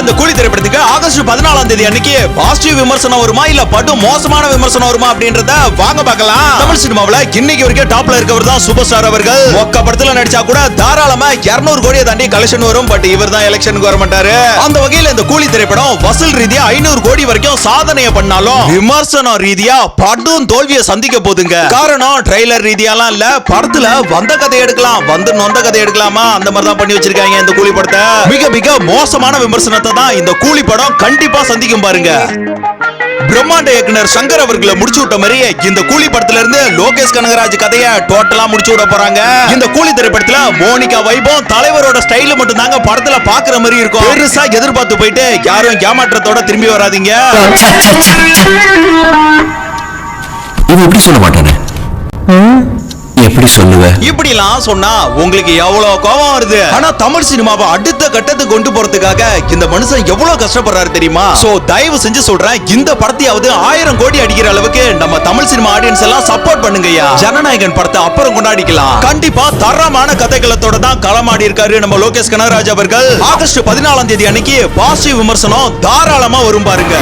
இந்த கூலி திரைப்படத்துக்கு ஆகஸ்ட் 14 அன்னைக்கு பாசிட்டிவ் விமர்சனம் வருமா இல்ல படு மோசமான விமர்சனம் வருமா அப்படின்றத வாங்க பார்க்கலாம். தமிழ் சினிமாவுல இன்னைக்கு வரைக்கும் டாப்ல இருக்கவர் தான் சூப்பர் ஸ்டார் அவர்கள். ஒக்க படத்துல நடிச்சா கூட தாராளமா 200 கோடியை தாண்டி கலெக்ஷன் வரும். பட் இவர் தான் எலெக்ஷனுக்கு வர மாட்டாரு. அந்த வகையில இந்த கூலி திரைப்படம் வசூல் ரீதியா 500 கோடி வரைக்கும் சாதனையை பண்ணாலும் விமர்சனம் ரீதியா படும் தோல்வியை சந்திக்க போதுங்க. காரணம் ட்ரெய்லர் ரீதியாலாம் இல்ல, படத்துல வந்த கதை எடுக்கலாம் வந்து நொந்த கதை எடுக்கலாமா அந்த மாதிரி தான் பண்ணி வச்சிருக்காங்க இந்த கூலி படத்தை. மிக மிக மோசமான விமர்சனத்தை தான் இந்த கூலி படம் கண்டிப்பா சந்திக்கும் பாருங்க. பிரம்மாண்ட இயக்குனர் சங்கர் அவர்களை முடிச்சு விட்ட மாதிரி இந்த கூலி படத்துல இருந்து லோகேஷ் கனகராஜ் கதையை டோட்டலா முடிச்சு விட போறாங்க. இந்த கூலி திரைப்படத்துல மோனிகா வைபவ் தலைவரோட ஸ்டைல் மட்டும் தாங்க படத்துல பாக்குற மாதிரி இருக்கும். பெருசா எதிர்பார்த்து போயிட்டு யாரும் ஏமாற்றத்தோட திரும்பி வராதீங்க. இது எப்படி சொல்ல மாட்டானே, எப்படி சொல்லுவ? இப்படிலாம் சொன்னா உங்களுக்கு எவ்வளவு கோபம் வருது. ஆனா தமிழ் சினிமாவை அடுத்த கட்டத்துக்கு கொண்டு போறதுக்காக இந்த மனுஷன் எவ்வளவு கஷ்டப்படுறாரு தெரியுமா? சோ தயவு செஞ்சு சொல்றேன், இந்த படத்தையாவது 1000 கோடி அடிக்கிற அளவுக்கு நம்ம தமிழ் சினிமா ஆடியன்ஸ் எல்லாம் சப்போர்ட் பண்ணுங்கய்யா. ஜனநாயகன் படத்தை அப்புறம் கொண்டாடிக்கலாம். கண்டிப்பா தரமான கதைகளத்தோட தான் களமாடி இருக்காரு நம்ம லோகேஷ் கனகராஜ் அவர்கள். ஆகஸ்ட் 14 அன்னைக்கு பாசிட்டிவ் விமர்சனம் தாராளமா வரும் பாருங்க.